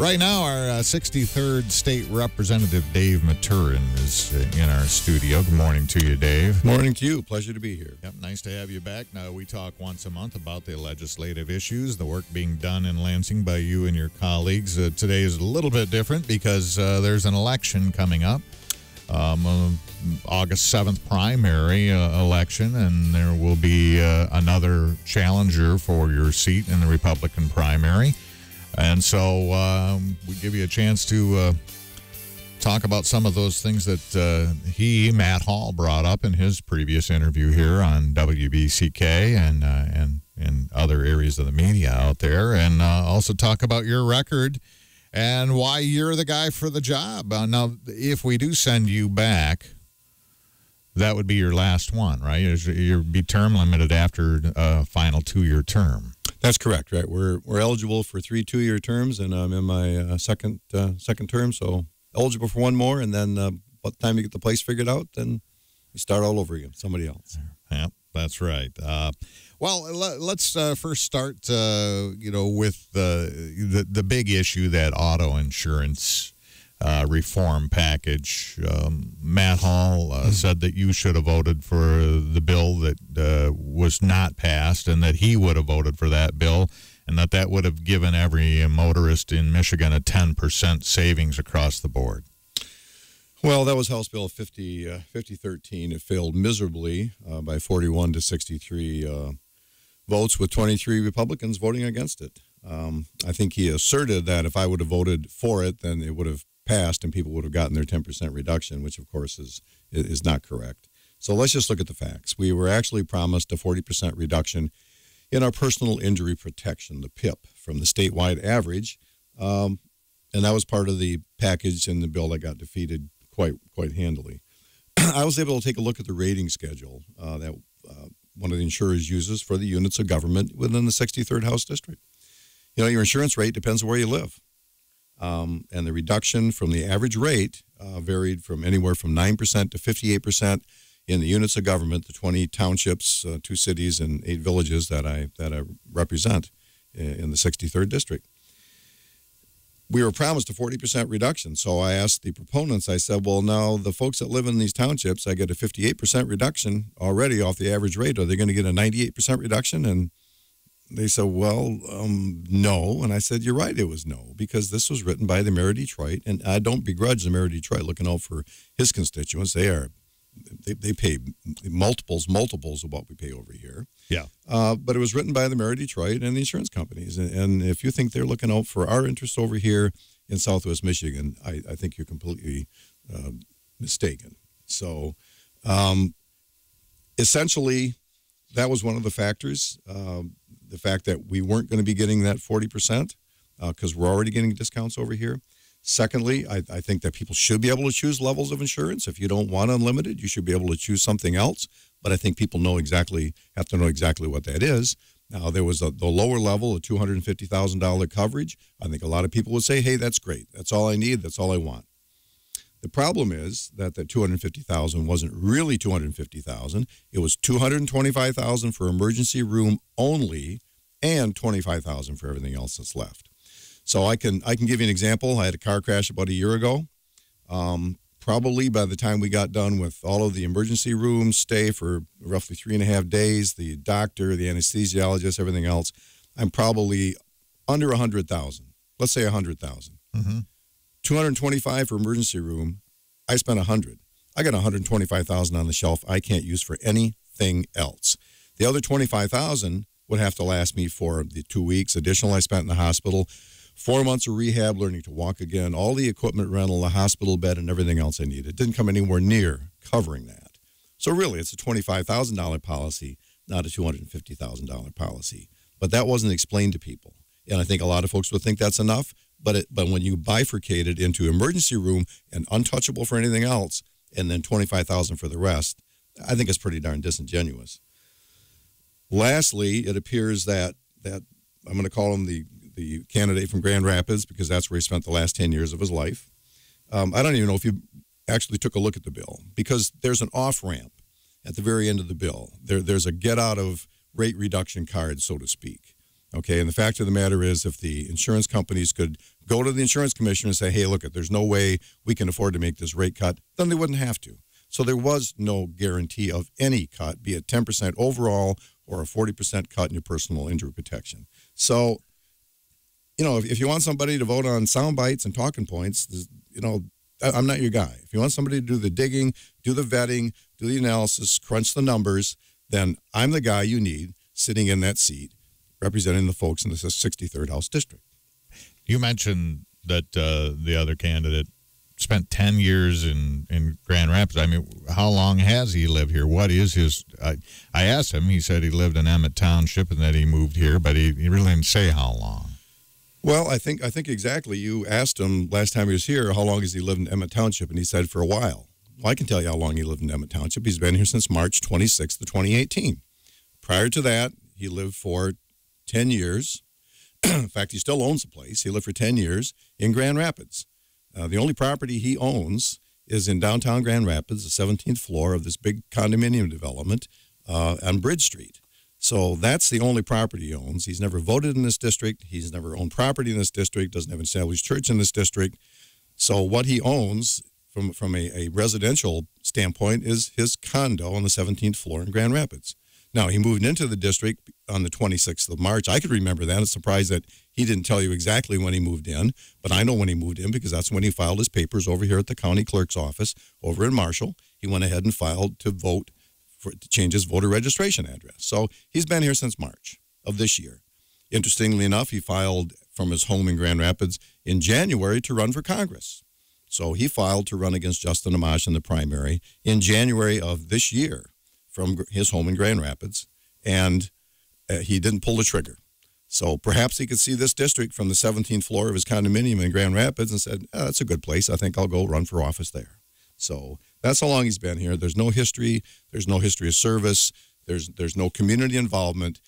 Right now, our 63rd State Representative Dave Maturen is in our studio. Good morning to you, Dave. Morning to you. Pleasure to be here. Yep, nice to have you back. Now, we talk once a month about the legislative issues, the work being done in Lansing by you and your colleagues. Today is a little bit different because there's an election coming up, August 7th primary election, and there will be another challenger for your seat in the Republican primary. And so we give you a chance to talk about some of those things that Matt Hall, brought up in his previous interview here on WBCK and other areas of the media out there, and also talk about your record and why you're the guy for the job. Now, if we do send you back, that would be your last one, right? You'll be term limited after a final 2-year term. That's correct, right? We're eligible for 3 2-year terms, and I'm in my second term, so eligible for one more, and then by the time you get the place figured out, then we start all over again, somebody else. Yep, that's right. Well, let's first start, with the big issue, that auto insurance reform package. Matt Hall said that you should have voted for the bill that was not passed, and that he would have voted for that bill, and that would have given every motorist in Michigan a 10% savings across the board. Well, that was House Bill 5013. It failed miserably by 41 to 63 votes, with 23 Republicans voting against it. I think he asserted that if I would have voted for it, then it would have passed and people would have gotten their 10% reduction, which of course is not correct. So let's just look at the facts. We were actually promised a 40% reduction in our personal injury protection, the PIP, from the statewide average, and that was part of the package in the bill that got defeated quite handily. I was able to take a look at the rating schedule that one of the insurers uses for the units of government within the 63rd House District. You know, your insurance rate depends on where you live. And the reduction from the average rate varied from anywhere from 9% to 58% in the units of government, the 20 townships, 2 cities, and 8 villages that I represent in the 63rd District. We were promised a 40% reduction, so I asked the proponents, I said, well, now the folks that live in these townships, I get a 58% reduction already off the average rate. Are they going to get a 98% reduction? And they said, well, no. And I said, you're right, it was no, because this was written by the mayor of Detroit, and I don't begrudge the mayor of Detroit looking out for his constituents. They pay multiples of what we pay over here. Yeah. But it was written by the mayor of Detroit and the insurance companies. And if you think they're looking out for our interests over here in Southwest Michigan, I think you're completely mistaken. So essentially, that was one of the factors. The fact that we weren't going to be getting that 40% because we're already getting discounts over here. Secondly, I think that people should be able to choose levels of insurance. If you don't want unlimited, you should be able to choose something else. But I think people have to know exactly what that is. Now, there was the lower level of $250,000 coverage. I think a lot of people would say, hey, that's great. That's all I need. That's all I want. The problem is that the $250,000 wasn't really $250,000. It was $225,000 for emergency room only, and $25,000 for everything else that's left. So I can give you an example. I had a car crash about a year ago. Probably by the time we got done with all of the emergency room stay for roughly 3.5 days, the doctor, the anesthesiologist, everything else, I'm probably under $100,000. Let's say $100,000. Mm-hmm. $225 for emergency room. I spent $100. I got $125,000 on the shelf I can't use for anything else. The other $25,000 would have to last me for the 2 weeks additional I spent in the hospital, 4 months of rehab, learning to walk again, all the equipment rental, the hospital bed, and everything else I needed. It didn't come anywhere near covering that. So really, it's a $25,000 policy, not a $250,000 policy. But that wasn't explained to people. And I think a lot of folks would think that's enough. But when you bifurcate it into emergency room and untouchable for anything else, and then $25,000 for the rest, I think it's pretty darn disingenuous. Lastly, it appears that I'm going to call him the candidate from Grand Rapids, because that's where he spent the last 10 years of his life. I don't even know if you actually took a look at the bill, because there's an off-ramp at the very end of the bill. There's a get-out-of-rate reduction card, so to speak. Okay, and the fact of the matter is, if the insurance companies could go to the insurance commissioner and say, hey, look, there's no way we can afford to make this rate cut, then they wouldn't have to. So there was no guarantee of any cut, be it 10% overall or a 40% cut in your personal injury protection. So, if you want somebody to vote on sound bites and talking points, I'm not your guy. If you want somebody to do the digging, do the vetting, do the analysis, crunch the numbers, then I'm the guy you need sitting in that seat representing the folks in the 63rd House District. You mentioned that the other candidate spent 10 years in Grand Rapids. I mean, how long has he lived here? What is his... I asked him. He said he lived in Emmett Township and that he moved here, but he really didn't say how long. Well, I think exactly. You asked him last time he was here, how long has he lived in Emmett Township, and he said for a while. Well, I can tell you how long he lived in Emmett Township. He's been here since March 26th of 2018. Prior to that, he lived for 10 years. In fact, he still owns the place. He lived for 10 years in Grand Rapids. The only property he owns is in downtown Grand Rapids, the 17th floor of this big condominium development on Bridge Street. So that's the only property he owns. He's never voted in this district. He's never owned property in this district, doesn't have an established church in this district. So what he owns from a residential standpoint is his condo on the 17th floor in Grand Rapids. Now, he moved into the district on the 26th of March. I could remember that. I'm surprised that he didn't tell you exactly when he moved in, but I know when he moved in because that's when he filed his papers over here at the county clerk's office over in Marshall. He went ahead and filed to vote to change his voter registration address. So he's been here since March of this year. Interestingly enough, he filed from his home in Grand Rapids in January to run for Congress. So he filed to run against Justin Amash in the primary in January of this year from his home in Grand Rapids, and he didn't pull the trigger. So perhaps he could see this district from the 17th floor of his condominium in Grand Rapids and said, that's a good place. I think I'll go run for office there. So that's how long he's been here. There's no history. There's no history of service. There's no community involvement.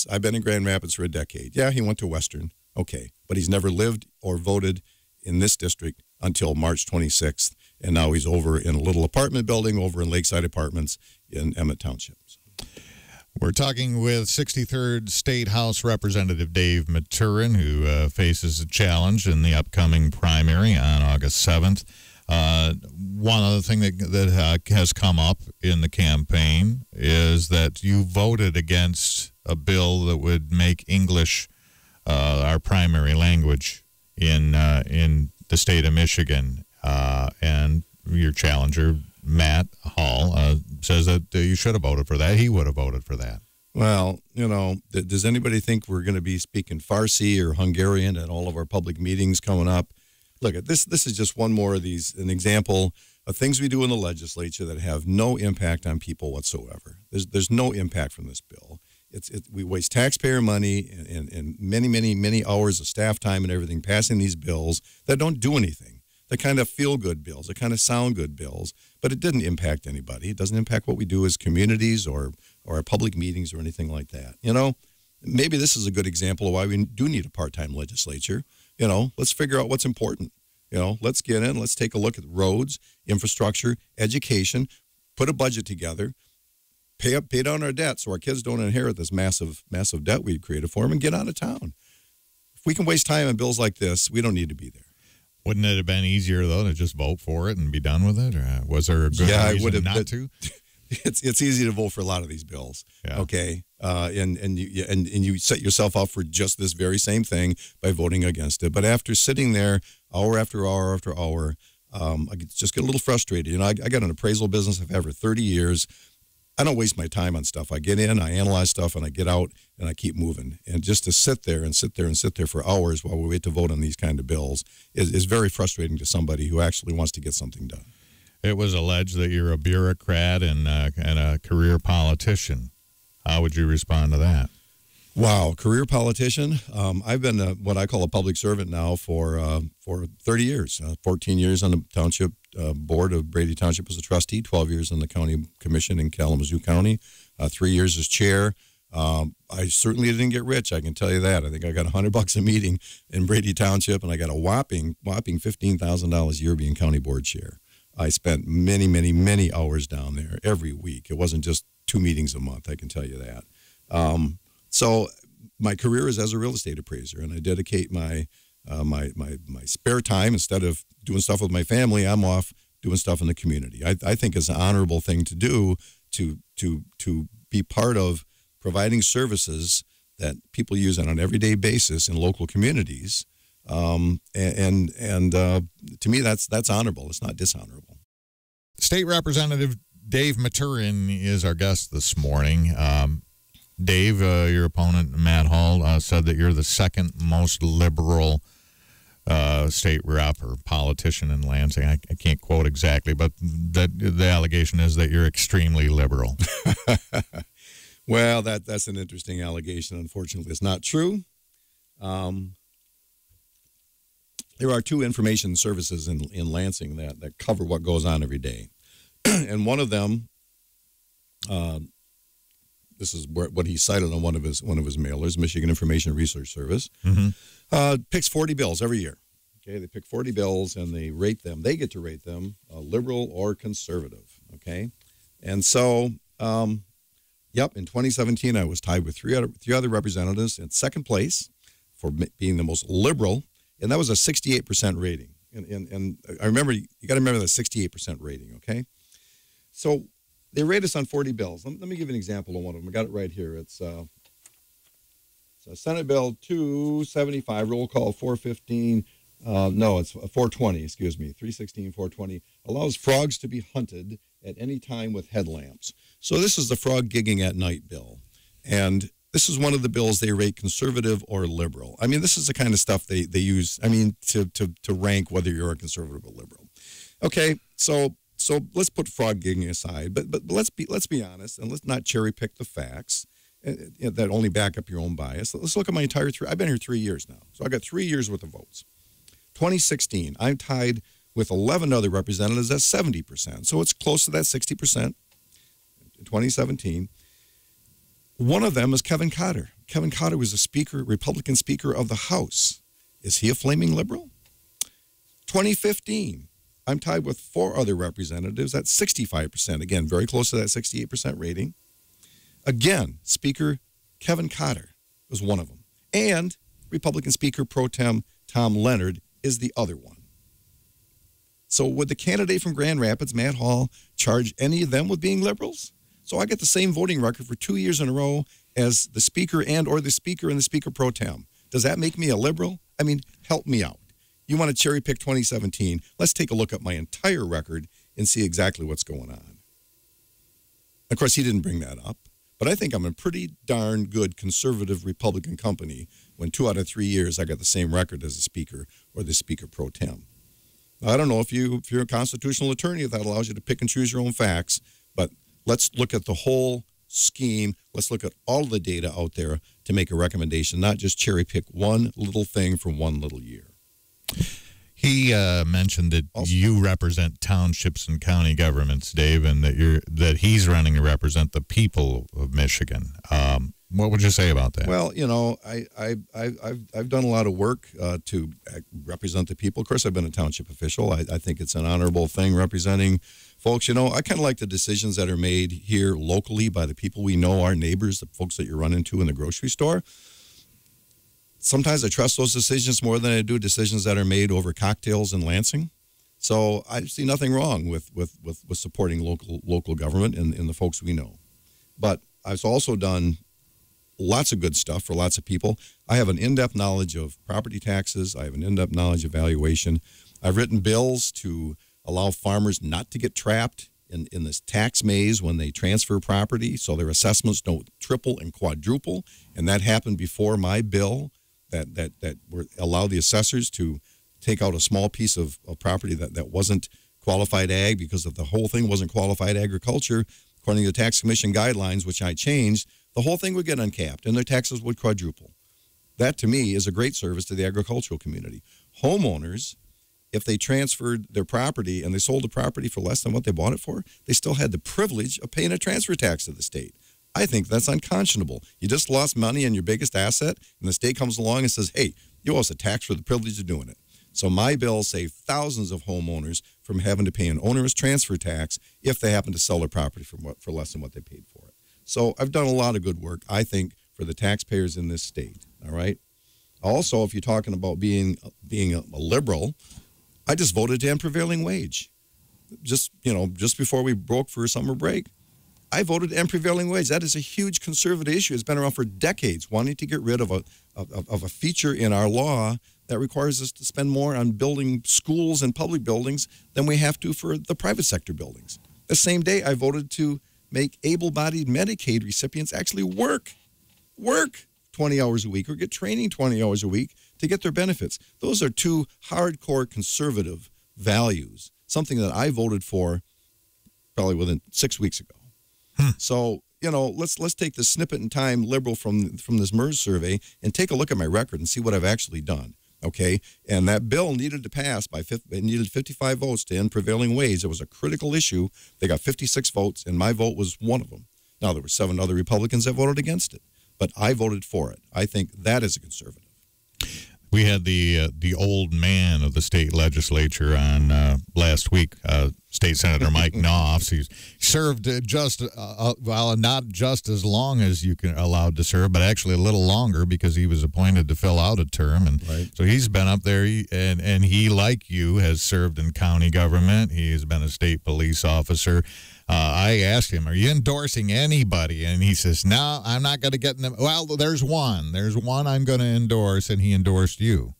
I've been in Grand Rapids for a decade. Yeah, he went to Western. Okay. But he's never lived or voted in this district until March 26th. And now he's over in a little apartment building over in Lakeside Apartments in Emmett Township. We're talking with 63rd State House Representative Dave Maturen, who faces a challenge in the upcoming primary on August 7th. One other thing that has come up in the campaign is that you voted against a bill that would make English our primary language in the state of Michigan. And your challenger, Matt Hall, says that you should have voted for that. He would have voted for that. Well, does anybody think we're going to be speaking Farsi or Hungarian at all of our public meetings coming up? Look, this is just one more of these, an example of things we do in the legislature that have no impact on people whatsoever. There's no impact from this bill. We waste taxpayer money and many hours of staff time and everything passing these bills that don't do anything. They're kind of feel-good bills. They're kind of sound-good bills, but it didn't impact anybody. It doesn't impact what we do as communities or our public meetings or anything like that. Maybe this is a good example of why we do need a part-time legislature. Let's figure out what's important. Let's get in. Let's take a look at roads, infrastructure, education, put a budget together, pay down our debt so our kids don't inherit this massive debt we created for them and get out of town. If we can waste time on bills like this, we don't need to be there. Wouldn't it have been easier, though, to just vote for it and be done with it? Or was there a good reason not to? It's easy to vote for a lot of these bills, okay? And you set yourself up for just this very same thing by voting against it. But after sitting there hour after hour after hour, I just get a little frustrated. I got an appraisal business I've had for 30 years. I don't waste my time on stuff. I get in, I analyze stuff, and I get out, and I keep moving. And just to sit there for hours while we wait to vote on these kind of bills is very frustrating to somebody who actually wants to get something done. It was alleged that you're a bureaucrat and a career politician. How would you respond to that? Wow, career politician. I've been what I call a public servant now for 30 years, 14 years on the township board of Brady Township as a trustee, 12 years on the county commission in Kalamazoo County, 3 years as chair. I certainly didn't get rich, I can tell you that. I think I got $100 a meeting in Brady Township, and I got a whopping $15,000 a year being county board chair. I spent many hours down there every week. It wasn't just 2 meetings a month, I can tell you that. So my career is as a real estate appraiser, and I dedicate my my spare time, instead of doing stuff with my family, I'm off doing stuff in the community. I think it's an honorable thing to do to be part of providing services that people use on an everyday basis in local communities. And to me, that's honorable. It's not dishonorable. State Representative Dave Maturen is our guest this morning. Dave, your opponent, Matt Hall, said that you're the second most liberal state rep or politician in Lansing. I can't quote exactly, but the allegation is that you're extremely liberal. Well, that's an interesting allegation. Unfortunately, it's not true. There are two information services in Lansing that cover what goes on every day. And one of them, this is what he cited on one of his mailers, Michigan Information Research Service, picks 40 bills every year. Okay, they pick 40 bills and they rate them. They get to rate them liberal or conservative. Okay, and so, in 2017 I was tied with three other representatives in second place for being the most liberal, and that was a 68% rating. And I remember, you got to remember that 68% rating. Okay, so they rate us on 40 bills. Let me give you an example of one of them. I got it right here. It's Senate Bill 275, roll call 415. It's 420, excuse me, 316, 420, allows frogs to be hunted at any time with headlamps. So this is the frog gigging at night bill. And this is one of the bills they rate conservative or liberal. I mean, this is the kind of stuff they use, to rank whether you're a conservative or liberal. Okay, so let's put frog gigging aside, but let's be honest, and let's not cherry pick the facts that only back up your own bias. Let's look at my entire I've been here 3 years now, so I got 3 years worth of votes. 2016, I'm tied with 11 other representatives at 70%, so it's close to that 60%. In 2017, one of them is Kevin Cotter. Kevin Cotter was a Republican Speaker of the House. Is he a flaming liberal? 2015. I'm tied with 4 other representatives at 65%. Again, very close to that 68% rating. Again, Speaker Kevin Cotter was one of them. And Republican Speaker Pro Tem Tom Leonard is the other one. So would the candidate from Grand Rapids, Matt Hall, charge any of them with being liberals? So I get the same voting record for 2 years in a row as the Speaker or the Speaker and the Speaker Pro Tem. Does that make me a liberal? I mean, help me out. You want to cherry pick 2017? Let's take a look at my entire record and see exactly what's going on. Of course, he didn't bring that up, but I think I'm a pretty darn good conservative Republican company when 2 out of 3 years I got the same record as the Speaker or the Speaker Pro Tem. I don't know if you're a constitutional attorney, if that allows you to pick and choose your own facts, but let's look at the whole scheme. Let's look at all the data out there to make a recommendation, not just cherry pick one little thing from one little year. He mentioned that you represent townships and county governments, Dave, and that he's running to represent the people of Michigan. What would you say about that? Well, I've done a lot of work to represent the people. Of course, I've been a township official. I think it's an honorable thing representing folks. I kind of like the decisions that are made here locally by the people we know, our neighbors, the folks that you run into in the grocery store. Sometimes I trust those decisions more than I do decisions that are made over cocktails in Lansing. So I see nothing wrong with supporting local government and the folks we know. But I've also done lots of good stuff for lots of people. I have an in-depth knowledge of property taxes. I have an in-depth knowledge of valuation. I've written bills to allow farmers not to get trapped in this tax maze when they transfer property, so their assessments don't triple and quadruple. And that happened before my bill that allow the assessors to take out a small piece of property that wasn't qualified ag, because if the whole thing wasn't qualified agriculture, according to the tax commission guidelines, which I changed, the whole thing would get uncapped and their taxes would quadruple. That, to me, is a great service to the agricultural community. Homeowners, if they transferred their property and they sold the property for less than what they bought it for, they still had the privilege of paying a transfer tax to the state. I think that's unconscionable. You just lost money on your biggest asset, and the state comes along and says, hey, you owe us a tax for the privilege of doing it. So my bill saved thousands of homeowners from having to pay an onerous transfer tax if they happen to sell their property for less than what they paid for it. So I've done a lot of good work, I think, for the taxpayers in this state, all right? Also, if you're talking about being a liberal, I just voted to end prevailing wage. Just before we broke for summer break, I voted to end prevailing wage. That is a huge conservative issue. It's been around for decades, wanting to get rid of a feature in our law that requires us to spend more on building schools and public buildings than we have to for the private sector buildings. The same day, I voted to make able-bodied Medicaid recipients actually work 20 hours a week or get training 20 hours a week to get their benefits. Those are two hardcore conservative values, something that I voted for probably within 6 weeks ago. So, let's take the snippet in time liberal from this MERS survey and take a look at my record and see what I've actually done. Okay, and that bill needed to pass it needed 55 votes to end prevailing wage. It was a critical issue. They got 56 votes, and my vote was one of them. Now, there were 7 other Republicans that voted against it, but I voted for it. I think that is a conservative. We had the old man of the state legislature on last week, State Senator Mike Knopf. He served not just as long as you can allowed to serve, but actually a little longer because he was appointed to fill out a term. And so he's been up there, and he, like you, has served in county government. He has been a state police officer. I asked him, are you endorsing anybody? And he says, no, I'm not going to get in them. Well, there's one I'm going to endorse, and he endorsed you.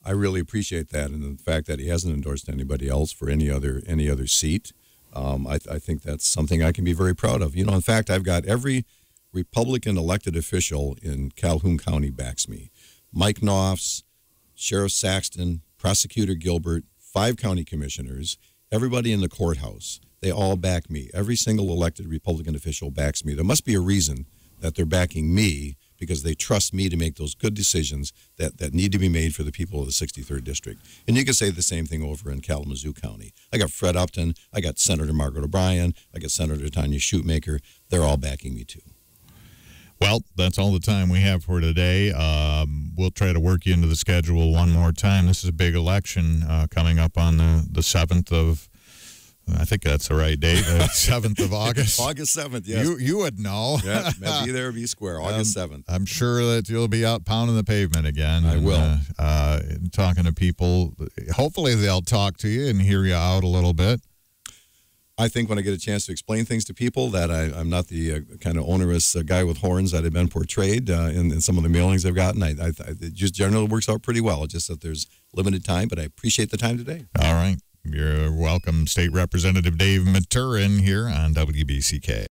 I really appreciate that, and the fact that he hasn't endorsed anybody else for any other seat. I think that's something I can be very proud of. In fact, I've got every Republican elected official in Calhoun County backs me. Mike Knopf, Sheriff Saxton, Prosecutor Gilbert, 5 county commissioners, everybody in the courthouse. They all back me. Every single elected Republican official backs me. There must be a reason that they're backing me, because they trust me to make those good decisions that need to be made for the people of the 63rd District. And you can say the same thing over in Kalamazoo County. I got Fred Upton, I got Senator Margaret O'Brien, I got Senator Tanya Shootmaker. They're all backing me too. Well, that's all the time we have for today. We'll try to work you into the schedule one more time. This is a big election coming up on the 7th of, I think that's the right date, 7th of August. August 7th, yes. You would know. Yeah, be there, be square, August 7th. I'm sure that you'll be out pounding the pavement again. I will. Talking to people. Hopefully they'll talk to you and hear you out a little bit. I think when I get a chance to explain things to people that I'm not the kind of onerous guy with horns that have been portrayed in some of the mailings I've gotten. It just generally works out pretty well. It's just that there's limited time, but I appreciate the time today. All right. You're welcome, State Representative David Maturen here on WBCK.